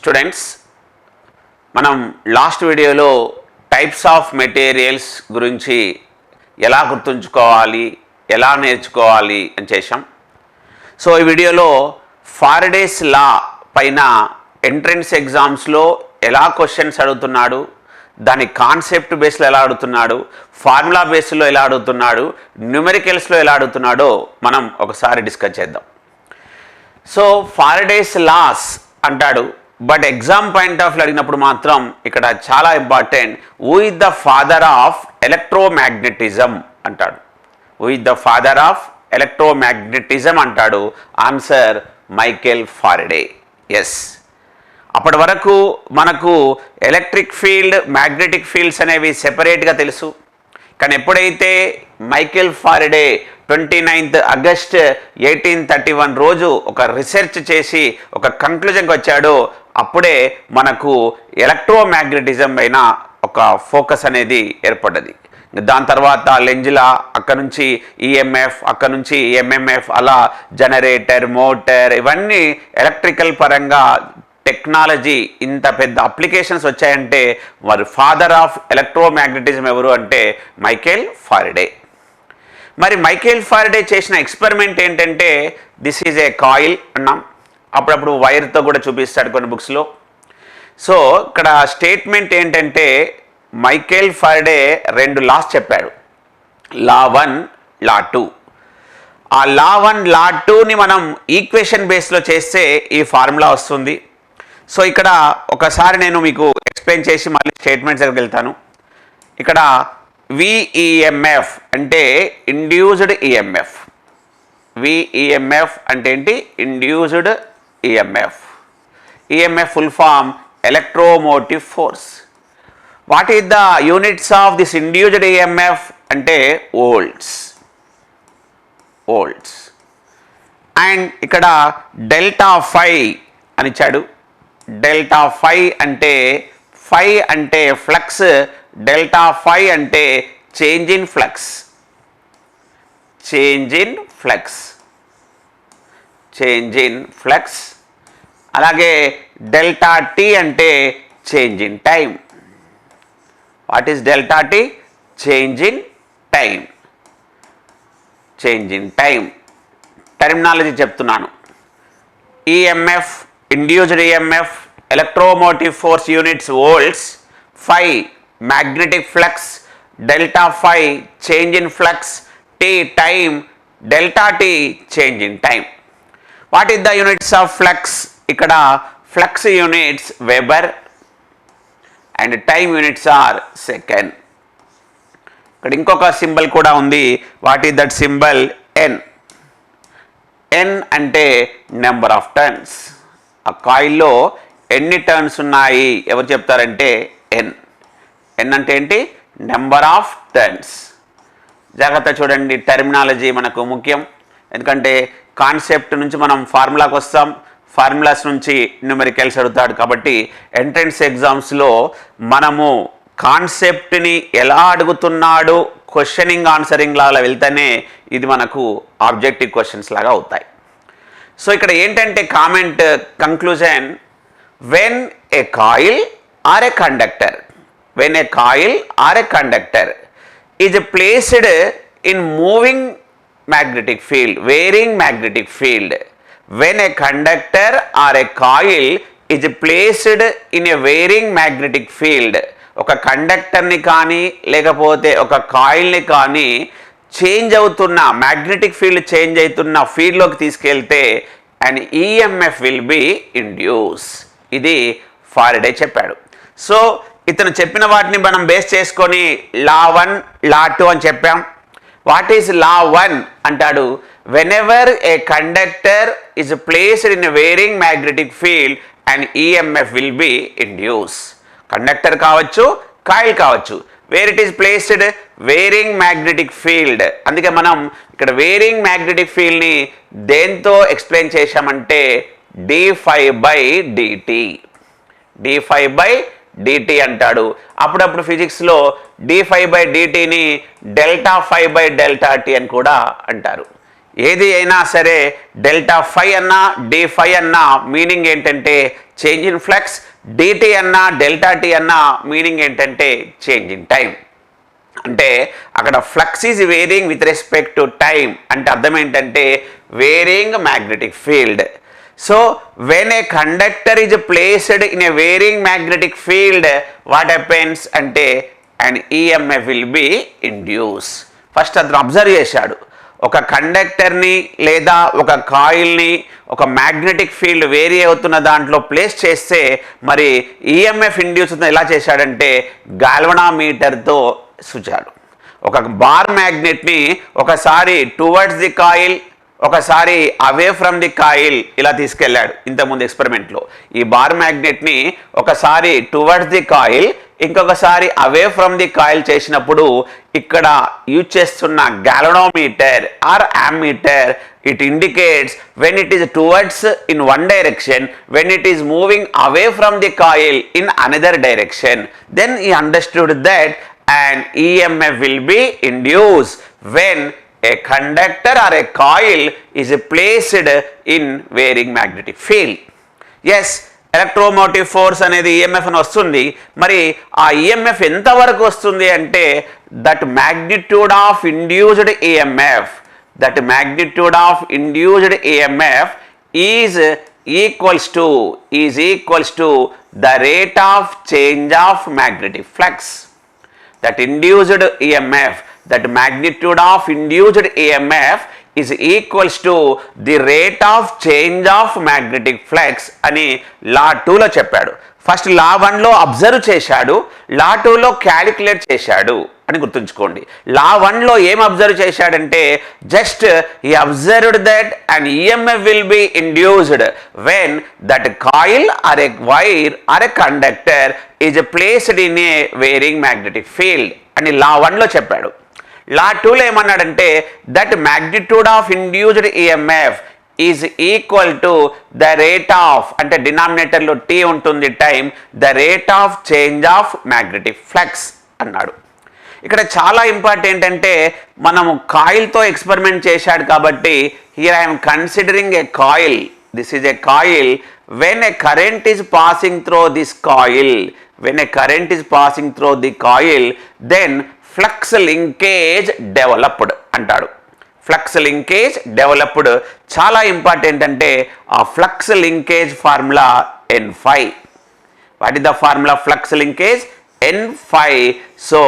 Students, మనం last వీడియోలో types of materials గురించి ఎలా గుర్తుంచుకోవాలి, ఎలా నేర్చుకోవాలి అని చేశాం. సో ఈ వీడియోలో ఫారడేస్ లా పైన ఎంట్రన్స్ ఎగ్జామ్స్లో ఎలా క్వశ్చన్స్ అడుగుతున్నాడు, దాని కాన్సెప్ట్ బేస్లో ఎలా అడుగుతున్నాడు, ఫార్ములా బేస్లో ఎలా అడుగుతున్నాడు, న్యూమెరికల్స్లో ఎలా అడుగుతున్నాడో మనం ఒకసారి డిస్కస్ చేద్దాం. సో ఫారడేస్ లాస్ అంటాడు, but exam point of view అడిగినప్పుడు మాత్రం ఇక్కడ చాలా important, who is the father of electromagnetism అంటాడు. Who is the father of electromagnetism అంటాడు. Answer Michael Faraday. ఎస్, అప్పటి వరకు మనకు ఎలక్ట్రిక్ ఫీల్డ్, మ్యాగ్నెటిక్ ఫీల్డ్స్ అనేవి సెపరేట్గా తెలుసు. కానీ ఎప్పుడైతే మైకేల్ ఫారడే 29th ఆగస్ట్ 1831 రోజు ఒక రీసెర్చ్ చేసి ఒక కంక్లూజన్కి వచ్చాడో అప్పుడే మనకు ఎలక్ట్రోమాగ్నెటిజం పైన ఒక ఫోకస్ అనేది ఏర్పడ్డది. దాని తర్వాత లెంజ్లా, అక్కడ నుంచి ఈఎంఎఫ్, అక్కడ నుంచి ఎంఎంఎఫ్, అలా జనరేటర్, మోటార్, ఇవన్నీ ఎలక్ట్రికల్ పరంగా టెక్నాలజీ ఇంత పెద్ద అప్లికేషన్స్ వచ్చాయంటే మరి ఫాదర్ ఆఫ్ ఎలక్ట్రోమాగ్నెటిజం ఎవరు అంటే మైకేల్ ఫారడే. మరి మైకేల్ ఫారడే చేసిన ఎక్స్పెరిమెంట్ ఏంటంటే, దిస్ ఈజ్ ఏ కాయిల్ అన్నాం. అప్పుడప్పుడు వైర్తో కూడా చూపిస్తాడు కొన్ని బుక్స్లో. సో ఇక్కడ స్టేట్మెంట్ ఏంటంటే, మైకేల్ ఫారడే 2 లాస్ చెప్పాడు, లా 1, లా 2. ఆ లా 1, లా 2ని మనం ఈక్వేషన్ బేస్లో చేస్తే ఈ ఫార్ములా వస్తుంది. సో ఇక్కడ ఒకసారి నేను మీకు ఎక్స్ప్లెయిన్ చేసి మళ్ళీ స్టేట్మెంట్స్ దగ్గరికి వెళ్తాను. ఇక్కడ విఈఎంఎఫ్ అంటే ఇండ్యూస్డ్ ఈఎంఎఫ్. విఈఎంఎఫ్ అంటే ఏంటి? Induced EMF. EMF full form electromotive force. What is the units of this induced EMF అంటే వోల్ట్స్. వోల్ట్స్. అండ్ ఇక్కడ డెల్టా ఫై అని ఇచ్చాడు. డెల్టా ఫై అంటే ఫ్లక్స్, డెల్టా ఫై అంటే change in flux. Change in flux. Change in flux. అలాగే delta T అంటే change in time. What is delta T? Change in time. Change in time terminology చెప్తున్నాను. EMF, induced EMF, electromotive force units volts, phi magnetic flux, delta phi change in flux, t time, delta t change in time. What is the units of flux? ikkada flux units Weber and time units are second. ikkada inkoka symbol kuda undi. What is that symbol? N. N ante number of turns. ఆ కాయిల్లో ఎన్ని turns ఉన్నాయి ఎవరు చెప్తారంటే ఎన్. ఎన్ అంటే ఏంటి? Number of turns. జాగ్రత్త చూడండి, టర్మినాలజీ మనకు ముఖ్యం. ఎందుకంటే కాన్సెప్ట్ నుంచి మనం ఫార్ములాకి వస్తాం, ఫార్ములాస్ నుంచి న్యూమెరికల్స్ అడుగుతాడు. కాబట్టి ఎంట్రన్స్ ఎగ్జామ్స్లో మనము కాన్సెప్ట్ని ఎలా అడుగుతున్నాడు క్వశ్చనింగ్ ఆన్సరింగ్ లాగా వెళ్తేనే ఇది మనకు ఆబ్జెక్టివ్ క్వశ్చన్స్ లాగా అవుతాయి. సో ఇక్కడ ఏంటంటే comment conclusion, when a coil or a conductor, when a coil or a conductor is placed in moving magnetic field, varying magnetic field, when a conductor or a coil is placed in a varying magnetic field, ఒక కండక్టర్ని కానీ లేకపోతే ఒక కాయిల్ని కానీ change అవుతున్న magnetic field change అవుతున్న ఫీల్డ్లోకి తీసుకెళ్తే and EMF will be induce. ఇది ఫారడే చెప్పాడు. సో ఇతను చెప్పిన వాటిని మనం బేస్ చేసుకొని లా 1, లా 2 అని చెప్పాం. వాట్ ఈజ్ లా 1 అంటాడు, whenever a conductor is placed in a varying magnetic field and EMF will be induce. Conductor కావచ్చు, కాయిల్ కావచ్చు, where it is placed varying magnetic field. అందుకే మనం ఇక్కడ వేరింగ్ మ్యాగ్నెటిక్ ఫీల్డ్ని దేంతో ఎక్స్ప్లెయిన్ చేశామంటే d∅dt. d∅dt అంటాడు. అప్పుడప్పుడు ఫిజిక్స్లో d∅ dtని డెల్టా φ/డెల్టా t అని కూడా అంటారు. ఏది అయినా సరే డెల్టా ఫై అన్నా d5 అన్నా మీనింగ్ ఏంటంటే చేంజ్ ఇన్ ఫ్లక్స్, dt అన్నా డెల్టా t అన్నా మీనింగ్ ఏంటంటే చేంజ్ ఇన్ టైం. అంటే అక్కడ flux is varying with respect to time అంటే అర్థం ఏంటంటే varying magnetic field. So when a conductor is placed in a varying magnetic field what happens అంటే and EMF will be induce. First అతను observe చేశాడు, ఒక కండక్టర్ని లేదా ఒక కాయిల్ని ఒక మ్యాగ్నెటిక్ ఫీల్డ్ వేరీ అవుతున్న దాంట్లో ప్లేస్ చేస్తే మరి ఈఎంఎఫ్ ఇండ్యూస్ అవుతుంది. ఎలా చేశాడంటే గాల్వనామీటర్తో చూచాడు. ఒక బార్ మ్యాగ్నెట్ని ఒకసారి టువర్డ్స్ ది కాయిల్, ఒకసారి అవే ఫ్రమ్ ది కాయిల్ ఇలా తీసుకెళ్ళాడు ఇంతకుముందు ఎక్స్పెరిమెంట్లో. ఈ బార్ మ్యాగ్నెట్ని ఒకసారి టువర్డ్స్ ది కాయిల్, ఇంకొకసారి అవే ఫ్రమ్ ది కాయిల్ చేసినప్పుడు ఇక్కడ యూజ్ చేస్తున్న galvanometer or ammeter it indicates when it is towards in one direction, when it is moving away from the coil in another direction. Then he understood that an EMF will be induced when a conductor or a coil is placed in varying magnetic field. Yes, electromotive force అనేది EMF అని వస్తుంది. మరి ఆ EMF ఎంతవరకు వస్తుంది అంటే that magnitude of induced EMF, that magnitude of induced EMF is equals to the rate of change of magnetic flux. That induced EMF, that magnitude of induced EMF is equals to the rate of change of magnetic flux అని లా 2లో చెప్పాడు. First లా 1లో observe చేశాడు, లా 2లో calculate చేశాడు అని గుర్తుంచుకోండి. లా 1లో ఏం observe చేశాడంటే just he observed that an EMF will be induced when that coil or a wire or a conductor is placed in a varying magnetic field అని లా 1లో చెప్పాడు. లా 2లో ఏమన్నాడంటే that magnitude of induced EMF is equal to the rate of అంటే డినామినేటర్లో tea ఉంటుంది time, the rate of change of magnetic flux అన్నాడు. ఇక్కడ చాలా important అంటే మనము కాయిల్తో ఎక్స్పెరిమెంట్ చేశాడు కాబట్టి here I'm considering A coil. This is a coil. When a current is passing through this coil, when a current is passing through the coil then flux linkage developed అంటాడు. Flux linkage developed చాలా important అంటే ఆ flux linkage formula N5. What is the formula flux linkage N5. So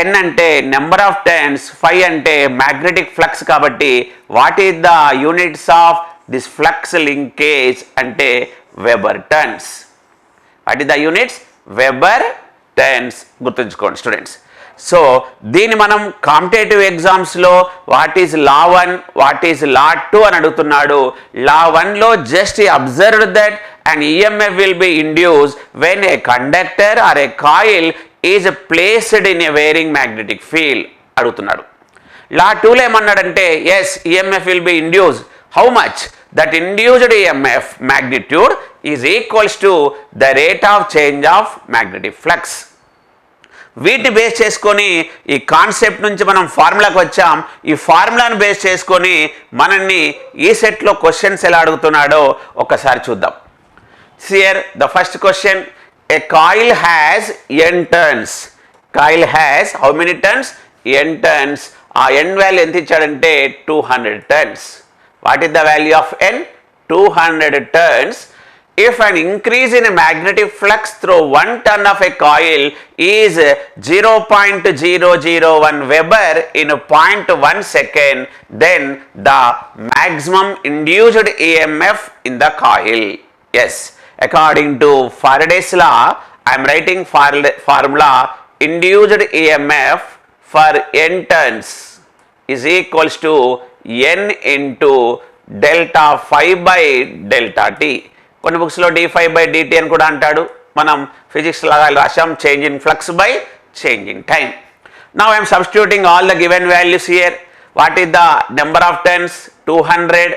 N అంటే number of turns, 5 అంటే magnetic flux కాబట్టి what is the units of this flux linkage అంటే weber turns. What is the units weber turns గుర్తుంచుకోండి students. So దీన్ని మనం competitive ఎగ్జామ్స్లో what is law 1, what is law 2 అని అడుగుతున్నాడు. లా 1లో just observe that and EMF will be induced when a conductor or a coil is placed in a varying magnetic field అడుగుతున్నాడు. Law 2లో ఏమన్నాడంటే yes EMF will be induced. How much? that induced EMF magnitude is equals to the rate of change of magnetic flux. వీటి base చేసుకొని ఈ concept నుంచి మనం ఫార్ములాకి వచ్చాం. ఈ ఫార్ములాను బేస్ చేసుకొని మనల్ని ఈ సెట్లో క్వశ్చన్స్ ఎలా అడుగుతున్నాడో ఒకసారి చూద్దాం. Here the first question, A coil has n turns. Coil has how many turns? n turns. ఆ n వాల్యూ ఎంత ఇచ్చాడంటే 200 turns. What is the value of N? 200 turns. If an increase in a magnetic flux through 1 turn of a coil is 0.001 Weber in 0.1 second, then the maximum induced EMF in the coil. Yes, according to Faraday's law, I am writing formula induced EMF for n turns is equals to n into delta 5 by delta T. కొన్ని బుక్స్లో d5/dt అని కూడా అంటాడు. మనం physics లాగా రాశాం change in flux by change in time. Now I'm substituting all the given values here. What is the number of turns? 200.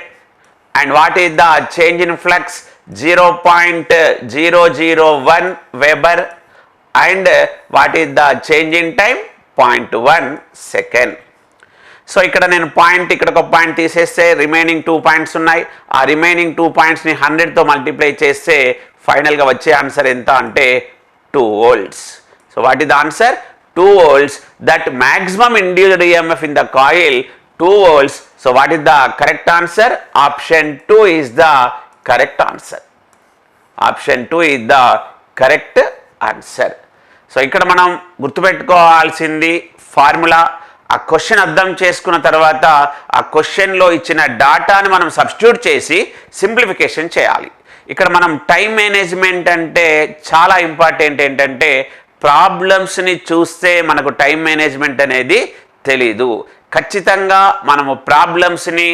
And what is the change in flux? 0.001 weber. And what is the change in time? 0.1 second. So ఇక్కడ నేను point ఇక్కడ ఒక point తీసేస్తే remaining 2 points ఉన్నాయి. ఆ remaining 2 పాయింట్స్ని 100తో multiply చేస్తే ఫైనల్గా వచ్చే ఆన్సర్ ఎంత అంటే 2 volts. So what is the answer? 2 volts. That maximum induced EMF in the coil 2 volts. So what is the correct answer? Option 2 is the correct answer. Option 2 is the correct answer. So ఇక్కడ మనం గుర్తుపెట్టుకోవాల్సింది formula. ఆ question అర్థం చేసుకున్న తర్వాత ఆ క్వశ్చన్లో ఇచ్చిన డాటాని మనం సబ్స్టిట్యూట్ చేసి సింప్లిఫికేషన్ చేయాలి. ఇక్కడ మనం టైం మేనేజ్మెంట్ అంటే చాలా ఇంపార్టెంట్. ఏంటంటే ప్రాబ్లమ్స్ని చూస్తే మనకు టైం మేనేజ్మెంట్ అనేది తెలీదు. ఖచ్చితంగా మనము ప్రాబ్లమ్స్ని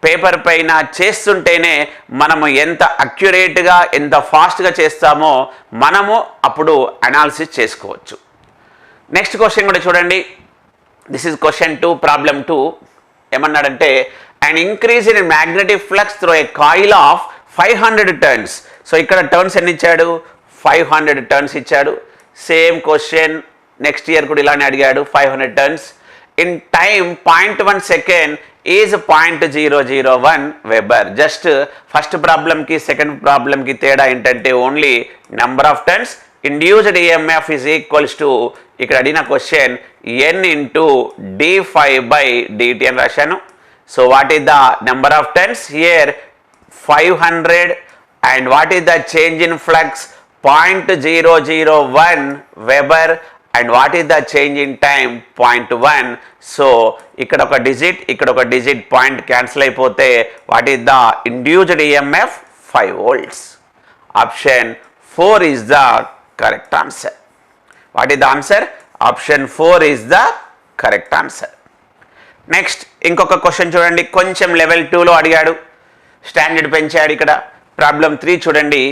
పేపర్ పైన చేస్తుంటేనే మనము ఎంత అక్యురేట్గా ఎంత ఫాస్ట్గా చేస్తామో మనము అప్పుడు అనాలిసిస్ చేసుకోవచ్చు. నెక్స్ట్ క్వశ్చన్ కూడా చూడండి. This is question 2, problem 2. ఏమన్నాడంటే an increase in magnetic flux through a coil of 500 turns. So ఇక్కడ టర్న్స్ ఎన్ని ఇచ్చాడు? 500 టర్న్స్ ఇచ్చాడు. సేమ్ క్వశ్చన్ నెక్స్ట్ ఇయర్ కూడా ఇలానే అడిగాడు. 500 turns in time 0.1 second is 0.001 weber. Just first ప్రాబ్లంకి సెకండ్ ప్రాబ్లంకి తేడా ఏంటంటే only number of turns. Induced EMF is equals to ఇక్కడ అడిగిన క్వశ్చన్ n ఇంటూ d∅/dt అని రాశాను. So what is the number of turns? Here 500 and what is the change in flux? 0.001 weber and what is the change in time? 0.1. So ఇక్కడ ఒక digit ఇక్కడ ఒక digit point cancel అయిపోతే what is the induced EMF? 5 volts. Option 4 is the correct answer. What is the answer? Option 4 is the correct answer. Next ఇంకొక question చూడండి. కొంచెం level 2లో అడిగాడు, స్టాండర్డ్ పెంచాడు. ఇక్కడ ప్రాబ్లం 3 చూడండి.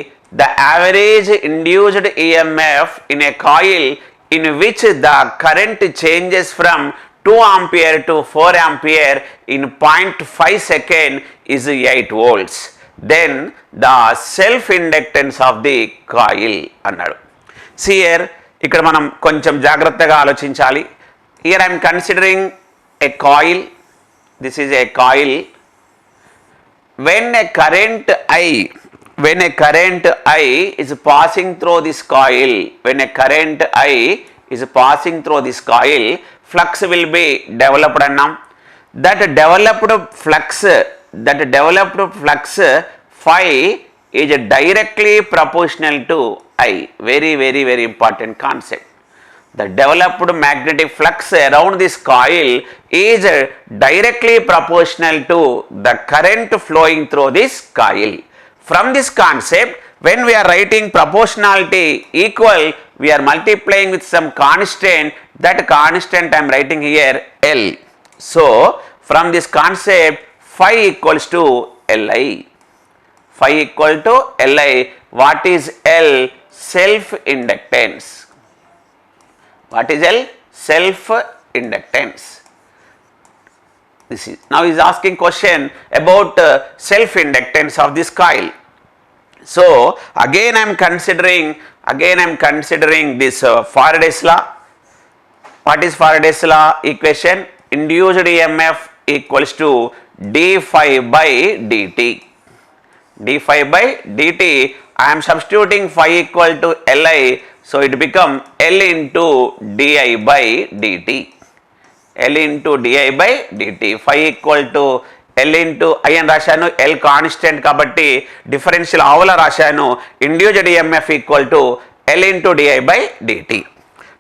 The average induced EMF in a coil in which the current changes from 2 ampere to 4 ampere in 0.5 second is 8 volts. Then the self inductance of the coil అన్నాడు. See here, ఇక్కడ మనం కొంచెం జాగ్రత్తగా ఆలోచించాలి. Here I am considering a coil. This is a coil. When a current I is passing through this coil, when a current I is passing through this coil, flux will be developed annam. That developed flux phi is directly proportional to I. Very important concept. The developed magnetic flux around this coil is directly proportional to the current flowing through this coil. From this concept, when we are writing proportionality equal, we are multiplying with some constant. That constant I am writing here L. So from this concept, phi equals to Li. Phi equal to Li. What is L? Self inductance. What is L? Self inductance. This is now is asking question about self inductance of this coil. So again I am considering this Faraday's law. What is Faraday's law equation? Induced EMF equals to d∅/dt. d∅/dt. I am substituting phi equal to Li, so it become L into di/dt. L into di/dt. Phi equal to L into I అని రాశాను. L constant కాబట్టి differential ఆవల రాశాను. Induced EMF equal to L into di/dt.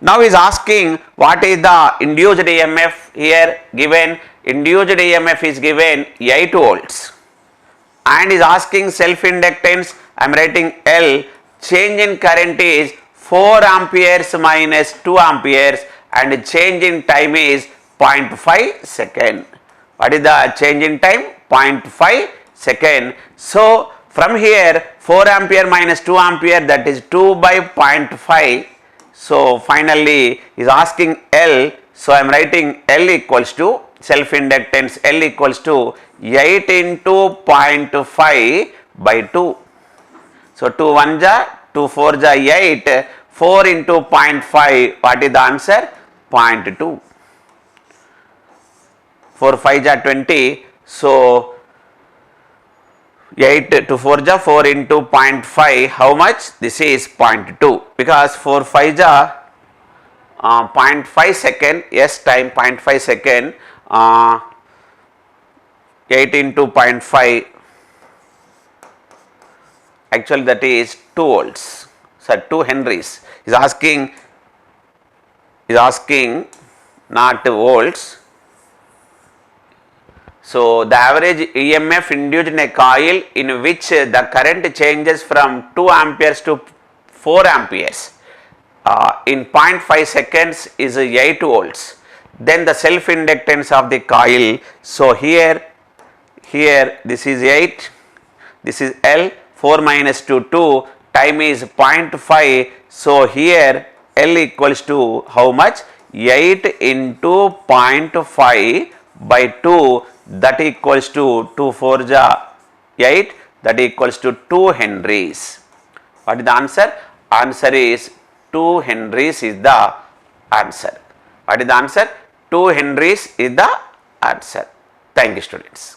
Now is asking what is the induced EMF here given. Induced EMF is given 8 volts and is asking self inductance. I am writing L. Change in current is 4 amperes minus 2 amperes and change in time is 0.5 second. What is the change in time? 0.5 second. So from here 4 ampere minus 2 ampere, that is 2/0.5. So finally is asking L. So I am writing L equals to self inductance. L equals to 8 into 0.5/2. So 2 1 ja 2 4 ja 8. 4 into 0.5. What is the answer? 0.2. 4 5 ja 20. So 8 to 4 ja 4 into 0.5, how much? This is 0.2, because 4 5 ja 0.5 second, yes, time 0.5 second, 8 into 0.5, actually that is 2 volts, so 2 henries. Is asking not volts. So the average EMF induced in a coil in which the current changes from 2 amperes to 4 amperes in 0.5 seconds is 8 volts. Then the self inductance of the coil. So here this is 8, this is L, 4 minus 2 2, time is 0.5. So here L equals to how much? 8 into 0.5 by 2, that equals to 2 4 ja 8, that equals to 2 henries. What is the answer? Answer is 2 henries is the answer. What is the answer? 2 henries is the answer. Thank you, students.